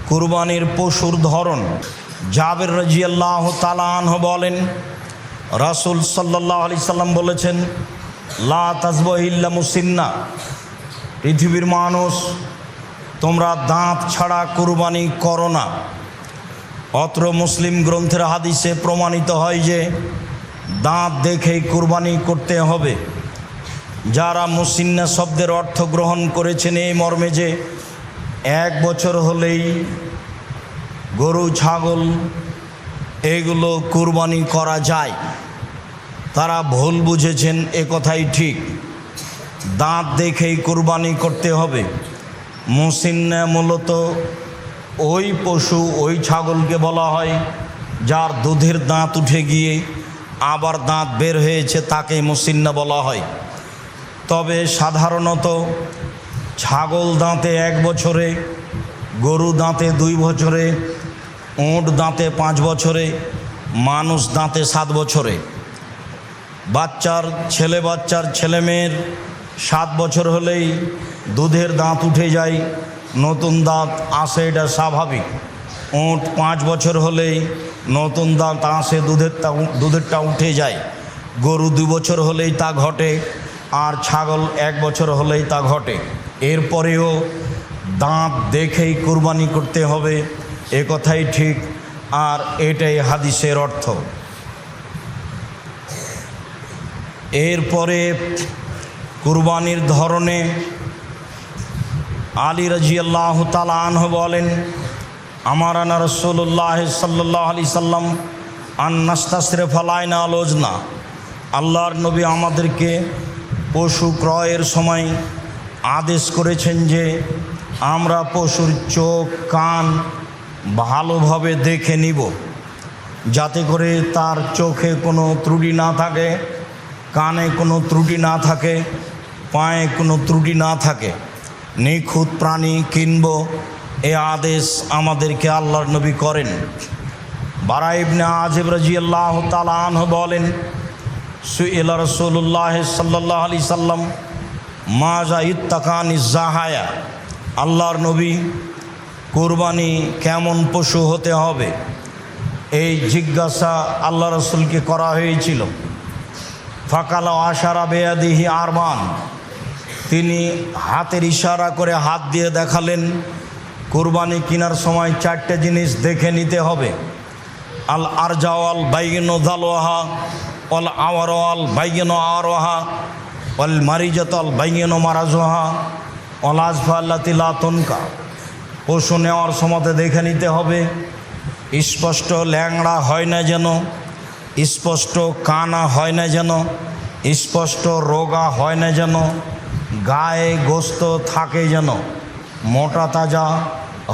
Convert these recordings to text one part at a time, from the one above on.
কুরবানির পশুর ধরন। জাবের রাদিয়াল্লাহু তাআলা আনহু বলেন, রাসূল সাল্লাল্লাহু আলাইহি সাল্লাম বলেছেন, লা তাযবাহু ইল্লা মুসিন্না, পৃথিবীর মানুষ তোমরা দাঁত ছাড়া কুরবানি করো না। অত্র মুসলিম গ্রন্থের হাদিসে প্রমাণিত হয় যে দাঁত দেখেই কুরবানি করতে হবে। যারা মুসিন্না শব্দের অর্থ গ্রহণ করেছেন এই মর্মে যে 1 বছর হলেই গরু ছাগল এগুলো কুরবানি করা যায়, তারা ভুল বুঝেছেন। এ কথাই ঠিক, দাঁত দেখেই কুরবানি করতে হবে। মুসিন্না মূলত ওই পশু, ওই ছাগলকে বলা হয় যার দুধের দাঁত উঠে গিয়ে আবার দাঁত বের হয়েছে, তাকে মুসিন্না বলা হয়। তবে সাধারণত ছাগল দাঁতে 1 বছরে, গরু দাঁতে 2 বছরে, উট দাঁতে 5 বছরে, মানুষ দাঁতে 7 বছরে। বাচ্চার ছেলে মেয়ের 7 বছর হলেই দুধের দাঁত উঠে যায়, নতুন দাঁত আসে, এটা স্বাভাবিক। উট 5 বছর হলেই নতুন দাঁত আসে, দুধেরটা উঠে যায়। গরু 2 বছর হলেই তা ঘটে, আর ছাগল 1 বছর হলেই তা ঘটে। এরপরেও দাঁত দেখেই কুরবানি করতে হবে, এ কথাই ঠিক, আর এটাই হাদিসের অর্থ। এরপরে কুরবানির ধরনে আলী রাদিয়াল্লাহু তাআলা আনহু বলেন, আমারানা রাসূলুল্লাহ সাল্লাল্লাহু আলাইহি সাল্লাম আন নাস্তাসরিফা লানা আল ওজনা, আল্লাহর নবী আমাদেরকে পশু ক্রয়ের সময় আদেশ করেছেন যে আমরা পশুর চোখ কান ভালোভাবে দেখে নিব, যাতে করে তার চোখে কোনো ত্রুটি না থাকে, কানে কোনো ত্রুটি না থাকে, পায়ে কোনো ত্রুটি না থাকে। নিখুঁত প্রাণী কিনব, এ আদেশ আমাদেরকে আল্লাহর নবী করেন। বারা ইবনে আজিব রাদিয়াল্লাহু তাআলা আনহু বলেন, সুইলা রাসূলুল্লাহ সাল্লাল্লাহু আলাইহি সাল্লাম মাজা ইত্তাকানিজ জাহায়া, আল্লাহর নবী কুরবানি কেমন পশু হতে হবে এই জিজ্ঞাসা আল্লাহ রাসূলকে করা হয়েছিল। ফাকালা আশারা বেয়াদিহি আরবান, তিনি হাতের ইশারা করে হাত দিয়ে দেখালেন কুরবানি কেনার সময় 4টে জিনিস দেখে নিতে হবে। আল আরজাওয়াল বাইয়িনু দালওয়াহা, অল আওয়ারওয়াল বাইয়িনু আওয়ারওয়াহা, অল মারিজাতাল বাইয়িনু মারাজুহা, অল আজফাল্লাতি লা তুনকা। পশু নেওয়ার সময় দেখে নিতে হবে স্পষ্ট ল্যাংড়া হয় না যেন, স্পষ্ট কানা হয় না যেন, স্পষ্ট রোগা হয় না যেন, গায়ে গোস্ত থাকে যেন, মোটা তাজা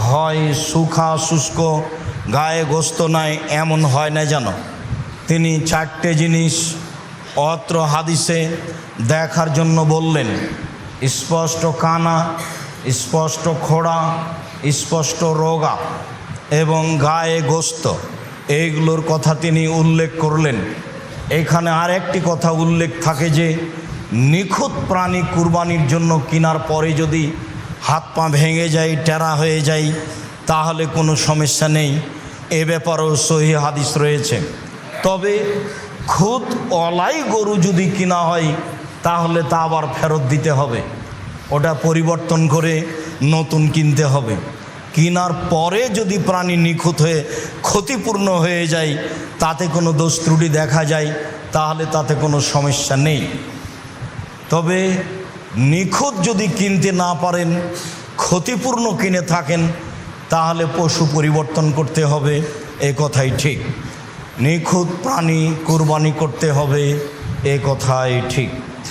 হয়, শুখা শুষ্ক গায়ে গোস্ত নাই এমন হয় না যেন। তিনি 4টে জিনিস অত্র হাদিসে দেখার জন্য বললেন। স্পষ্ট কানা, স্পষ্ট খোড়া, স্পষ্ট রোগা এবং গায়ে গোস্ত, এইগুলোর কথা তিনি উল্লেখ করলেন। এখানে আর একটি কথা উল্লেখ থাকে যে নিখুঁত প্রাণী কুরবানির জন্য কেনার পরে যদি হাত পা ভেঙে যায়, টেরা হয়ে যায়, তাহলে কোনো সমস্যা নেই, এ ব্যাপারেও সহিহ হাদিস রয়েছে। তবে খুদ অলাই গরু যদি কিনা হয় তাহলে তা আবার ফেরত দিতে হবে, ওটা পরিবর্তন করে নতুন কিনতে হবে। কেনার পরে যদি প্রাণী নিখুঁত হয়ে ক্ষতিপূর্ণ হয়ে যায়, তাতে কোনো দোষ ত্রুটি দেখা যায়, তাহলে তাতে কোনো সমস্যা নেই। তবে নিখুঁত যদি কিনতে না পারেন, ক্ষতিপূর্ণ কিনে থাকেন, তাহলে পশু পরিবর্তন করতে হবে, এ কথাই ঠিক। নিখুঁত প্রাণী কুরবানি করতে হবে, এ কথাই ঠিক।